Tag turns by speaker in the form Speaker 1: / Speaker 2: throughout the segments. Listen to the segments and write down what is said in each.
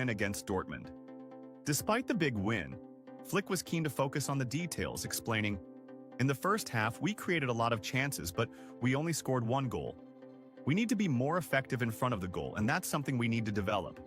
Speaker 1: win against Dortmund. Despite the big win, Flick was keen to focus on the details, explaining, "In the first half, we created a lot of chances, but we only scored one goal. We need to be more effective in front of the goal, and that's something we need to develop."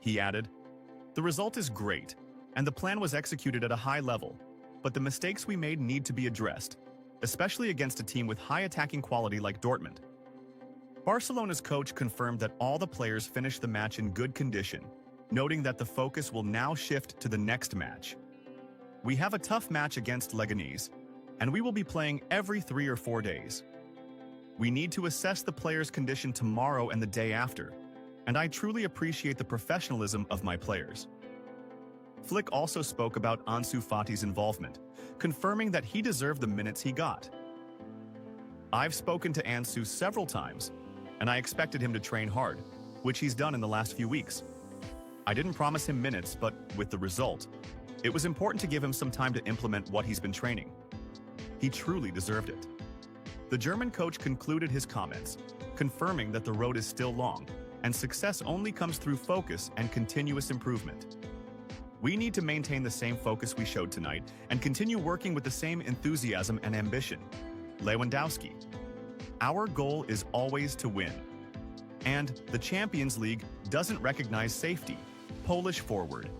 Speaker 1: He added, "The result is great, and the plan was executed at a high level, but the mistakes we made need to be addressed, especially against a team with high attacking quality like Dortmund." Barcelona's coach confirmed that all the players finished the match in good condition, noting that the focus will now shift to the next match. "We have a tough match against Leganés, and we will be playing every 3 or 4 days. We need to assess the players' condition tomorrow and the day after, and I truly appreciate the professionalism of my players." Flick also spoke about Ansu Fati's involvement, confirming that he deserved the minutes he got. "I've spoken to Ansu several times, and I expected him to train hard, which he's done in the last few weeks. I didn't promise him minutes, but with the result, it was important to give him some time to implement what he's been training. He truly deserved it." The German coach concluded his comments, confirming that the road is still long, and success only comes through focus and continuous improvement. "We need to maintain the same focus we showed tonight and continue working with the same enthusiasm and ambition." Lewandowski. "Our goal is always to win. And the Champions League doesn't recognize safety." Polish forward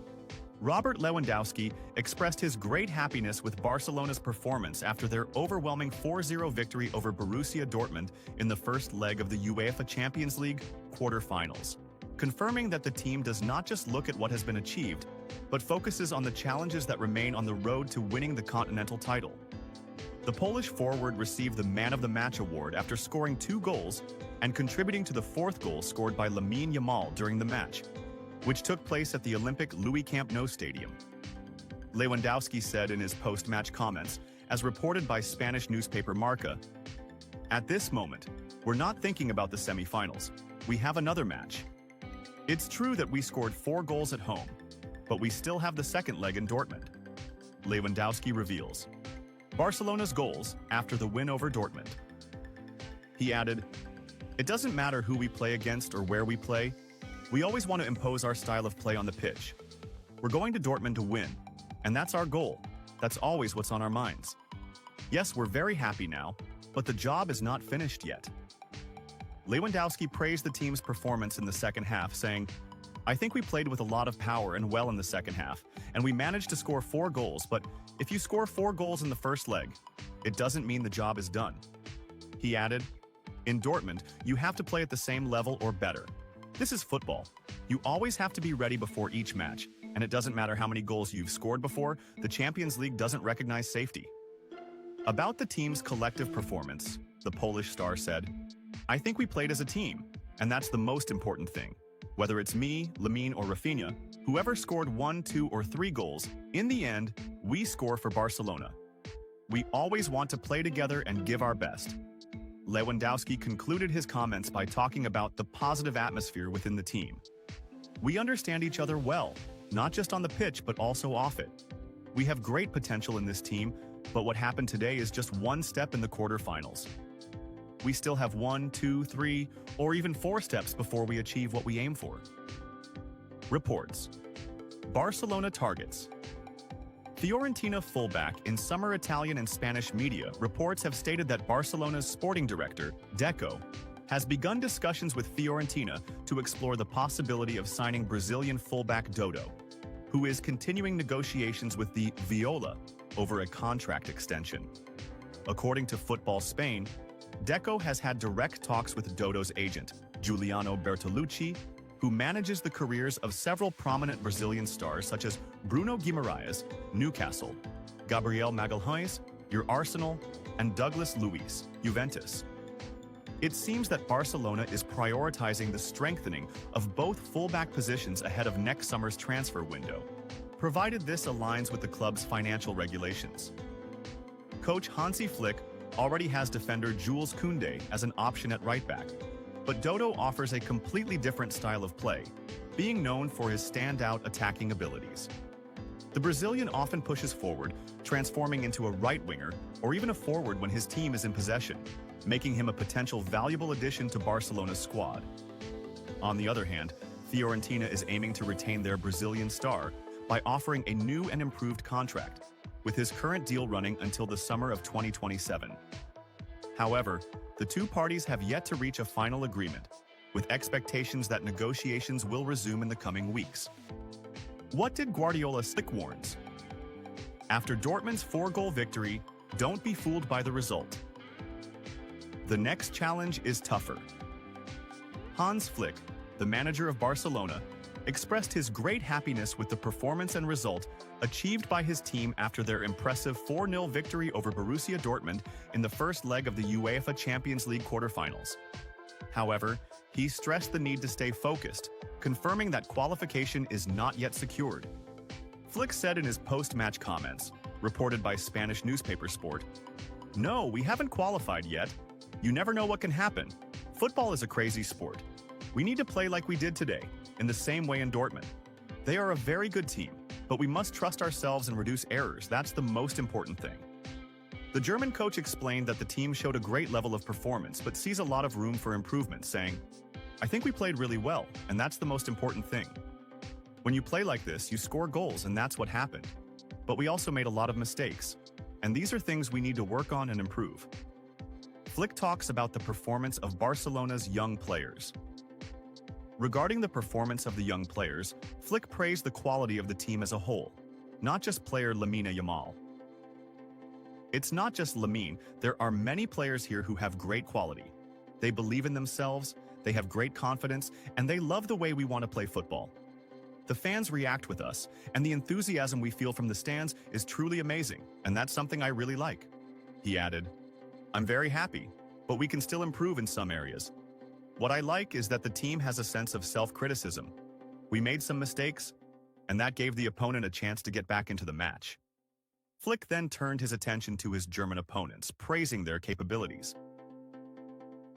Speaker 1: Robert Lewandowski expressed his great happiness with Barcelona's performance after their overwhelming 4-0 victory over Borussia Dortmund in the first leg of the UEFA Champions League quarter-finals, confirming that the team does not just look at what has been achieved, but focuses on the challenges that remain on the road to winning the continental title. The Polish forward received the Man of the Match award after scoring 2 goals and contributing to the 4th goal scored by Lamine Yamal during the match, which took place at the Olympic Louis Camp Nou Stadium. Lewandowski said in his post-match comments, as reported by Spanish newspaper Marca, "At this moment, we're not thinking about the semi-finals. We have another match. It's true that we scored 4 goals at home, but we still have the second leg in Dortmund." Lewandowski reveals Barcelona's goals after the win over Dortmund. He added, "It doesn't matter who we play against or where we play. We always want to impose our style of play on the pitch. We're going to Dortmund to win, and that's our goal. That's always what's on our minds. Yes, we're very happy now, but the job is not finished yet." Lewandowski praised the team's performance in the second half, saying, "I think we played with a lot of power and well in the second half, and we managed to score 4 goals, but if you score 4 goals in the first leg, it doesn't mean the job is done." He added, "In Dortmund, you have to play at the same level or better. This is football. You always have to be ready before each match, and it doesn't matter how many goals you've scored before, the Champions League doesn't recognize safety." About the team's collective performance, the Polish star said, "I think we played as a team, and that's the most important thing. Whether it's me, Lamine, or Rafinha, whoever scored 1, 2, or 3 goals, in the end, we score for Barcelona. We always want to play together and give our best." Lewandowski concluded his comments by talking about the positive atmosphere within the team. "We understand each other well, not just on the pitch but also off it. We have great potential in this team, but what happened today is just one step in the quarterfinals. We still have 1, 2, 3, or even 4 steps before we achieve what we aim for." Reports. Barcelona targets. Fiorentina fullback in summer Italian and Spanish media reports have stated that Barcelona's sporting director, Deco, has begun discussions with Fiorentina to explore the possibility of signing Brazilian fullback Dodo, who is continuing negotiations with the Viola over a contract extension. According to Football Spain, Deco has had direct talks with Dodo's agent, Giuliano Bertolucci, who manages the careers of several prominent Brazilian stars such as Bruno Guimaraes, Newcastle, Gabriel Magalhães, your Arsenal, and Douglas Luiz, Juventus. It seems that Barcelona is prioritizing the strengthening of both fullback positions ahead of next summer's transfer window, provided this aligns with the club's financial regulations. Coach Hansi Flick already has defender Jules Koundé as an option at right back, but Dodo offers a completely different style of play, being known for his standout attacking abilities. The Brazilian often pushes forward, transforming into a right winger or even a forward when his team is in possession, making him a potential valuable addition to Barcelona's squad. On the other hand, Fiorentina is aiming to retain their Brazilian star by offering a new and improved contract, with his current deal running until the summer of 2027. However, the two parties have yet to reach a final agreement, with expectations that negotiations will resume in the coming weeks. What did Guardiola stick warns? After Dortmund's 4-goal victory, don't be fooled by the result. The next challenge is tougher. Hans Flick, the manager of Barcelona, expressed his great happiness with the performance and result achieved by his team after their impressive 4-0 victory over Borussia Dortmund in the first leg of the UEFA Champions League quarterfinals. However, he stressed the need to stay focused, confirming that qualification is not yet secured. Flick said in his post-match comments, reported by Spanish newspaper Sport, "No, we haven't qualified yet. You never know what can happen. Football is a crazy sport. We need to play like we did today, in the same way in Dortmund. They are a very good team, but we must trust ourselves and reduce errors. That's the most important thing." The German coach explained that the team showed a great level of performance but sees a lot of room for improvement, saying, "I think we played really well, and that's the most important thing. When you play like this, you score goals, and that's what happened. But we also made a lot of mistakes, and these are things we need to work on and improve." Flick talks about the performance of Barcelona's young players. Regarding the performance of the young players, Flick praised the quality of the team as a whole, not just player Lamine Yamal. "It's not just Lamine, there are many players here who have great quality. They believe in themselves, they have great confidence, and they love the way we want to play football. The fans react with us, and the enthusiasm we feel from the stands is truly amazing, and that's something I really like." He added, "I'm very happy, but we can still improve in some areas. What I like is that the team has a sense of self-criticism. We made some mistakes, and that gave the opponent a chance to get back into the match." Flick then turned his attention to his German opponents, praising their capabilities.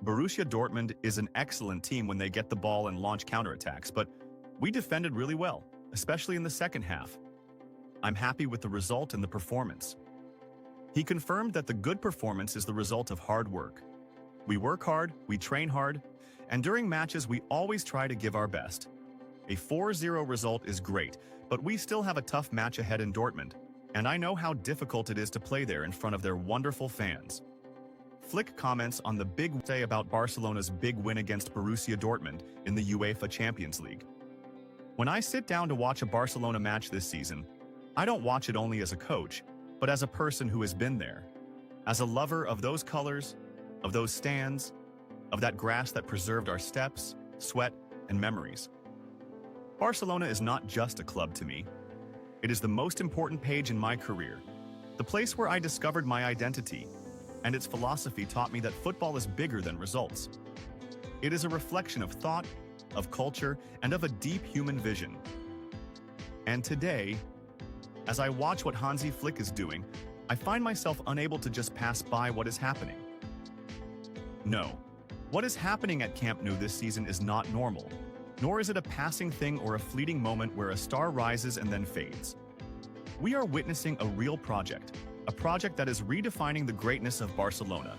Speaker 1: "Borussia Dortmund is an excellent team when they get the ball and launch counterattacks, but we defended really well, especially in the second half. I'm happy with the result and the performance." He confirmed that the good performance is the result of hard work. "We work hard, we train hard, and during matches we always try to give our best. A 4-0 result is great, but we still have a tough match ahead in Dortmund, and I know how difficult it is to play there in front of their wonderful fans." Flick comments on the big say about Barcelona's big win against Borussia Dortmund in the UEFA Champions League. "When I sit down to watch a Barcelona match this season, I don't watch it only as a coach, but as a person who has been there, as a lover of those colors, of those stands, of that grass that preserved our steps, sweat, and memories. Barcelona is not just a club to me. It is the most important page in my career, the place where I discovered my identity, and its philosophy taught me that football is bigger than results. It is a reflection of thought, of culture, and of a deep human vision. And today, as I watch what Hansi Flick is doing, I find myself unable to just pass by what is happening. No, what is happening at Camp Nou this season is not normal, nor is it a passing thing or a fleeting moment where a star rises and then fades. We are witnessing a real project, a project that is redefining the greatness of Barcelona,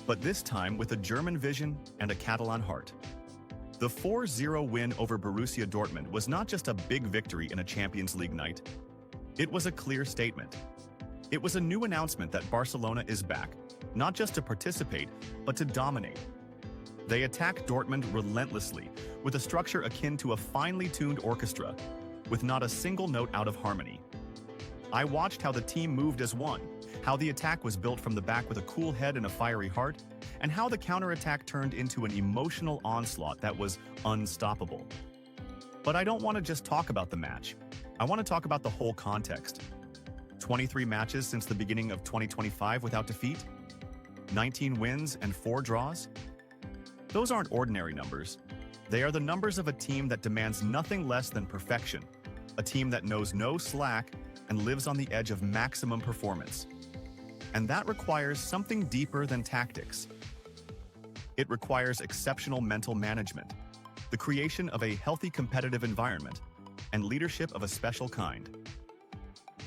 Speaker 1: but this time with a German vision and a Catalan heart. The 4-0 win over Borussia Dortmund was not just a big victory in a Champions League night. It was a clear statement. It was a new announcement that Barcelona is back, not just to participate, but to dominate. They attacked Dortmund relentlessly, with a structure akin to a finely tuned orchestra, with not a single note out of harmony. I watched how the team moved as one, how the attack was built from the back with a cool head and a fiery heart, and how the counterattack turned into an emotional onslaught that was unstoppable. But I don't want to just talk about the match. I want to talk about the whole context. 23 matches since the beginning of 2025 without defeat? 19 wins and 4 draws? Those aren't ordinary numbers. They are the numbers of a team that demands nothing less than perfection, a team that knows no slack and lives on the edge of maximum performance. And that requires something deeper than tactics. It requires exceptional mental management, the creation of a healthy competitive environment, and leadership of a special kind.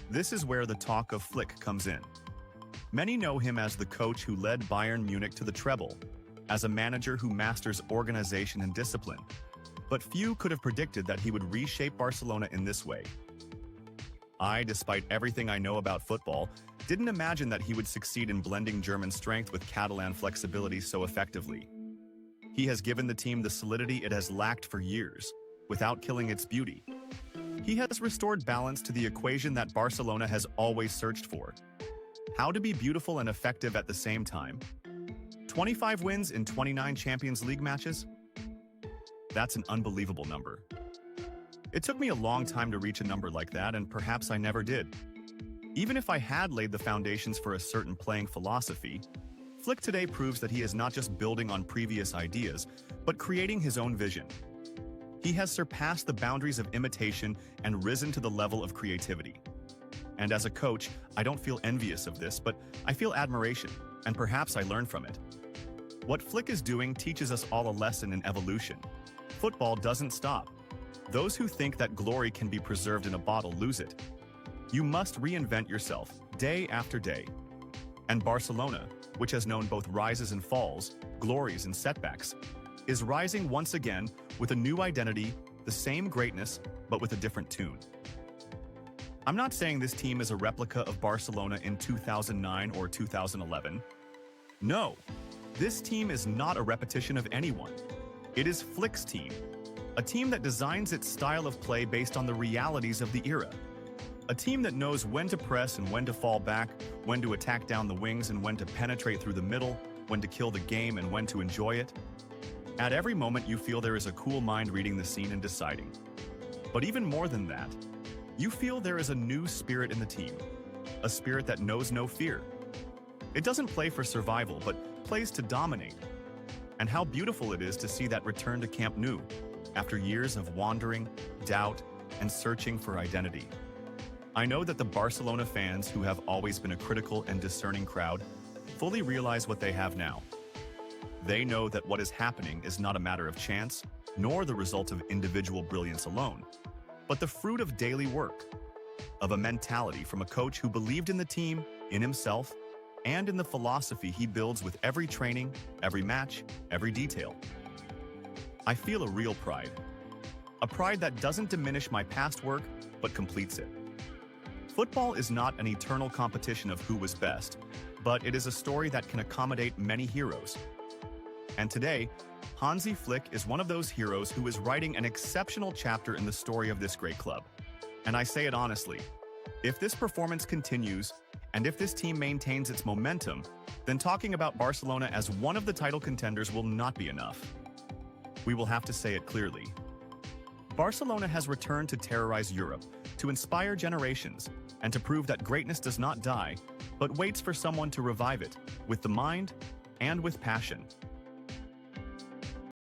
Speaker 1: This is where the talk of Flick comes in. Many know him as the coach who led Bayern Munich to the treble, as a manager who masters organization and discipline. But few could have predicted that he would reshape Barcelona in this way. I, despite everything I know about football, didn't imagine that he would succeed in blending German strength with Catalan flexibility so effectively. He has given the team the solidity it has lacked for years, without killing its beauty. He has restored balance to the equation that Barcelona has always searched for. How to be beautiful and effective at the same time. 25 wins in 29 Champions League matches? That's an unbelievable number. It took me a long time to reach a number like that, and perhaps I never did. Even if I had laid the foundations for a certain playing philosophy, Flick today proves that he is not just building on previous ideas, but creating his own vision. He has surpassed the boundaries of imitation and risen to the level of creativity. And as a coach, I don't feel envious of this, but I feel admiration, and perhaps I learn from it. What Flick is doing teaches us all a lesson in evolution. Football doesn't stop. Those who think that glory can be preserved in a bottle lose it. You must reinvent yourself, day after day. And Barcelona, which has known both rises and falls, glories and setbacks, is rising once again with a new identity, the same greatness, but with a different tune. I'm not saying this team is a replica of Barcelona in 2009 or 2011. No, this team is not a repetition of anyone. It is Flick's team, a team that designs its style of play based on the realities of the era. A team that knows when to press and when to fall back, when to attack down the wings and when to penetrate through the middle, when to kill the game and when to enjoy it. At every moment you feel there is a cool mind reading the scene and deciding. But even more than that, you feel there is a new spirit in the team, a spirit that knows no fear. It doesn't play for survival, but plays to dominate. And how beautiful it is to see that return to Camp Nou, after years of wandering, doubt, and searching for identity. I know that the Barcelona fans, who have always been a critical and discerning crowd, fully realize what they have now. They know that what is happening is not a matter of chance, nor the result of individual brilliance alone, but the fruit of daily work, of a mentality from a coach who believed in the team, in himself, and in the philosophy he builds with every training, every match, every detail. I feel a real pride. A pride that doesn't diminish my past work, but completes it. Football is not an eternal competition of who was best, but it is a story that can accommodate many heroes. And today, Hansi Flick is one of those heroes who is writing an exceptional chapter in the story of this great club. And I say it honestly, if this performance continues, and if this team maintains its momentum, then talking about Barcelona as one of the title contenders will not be enough. We will have to say it clearly. Barcelona has returned to terrorize Europe, to inspire generations, and to prove that greatness does not die, but waits for someone to revive it, with the mind and with passion.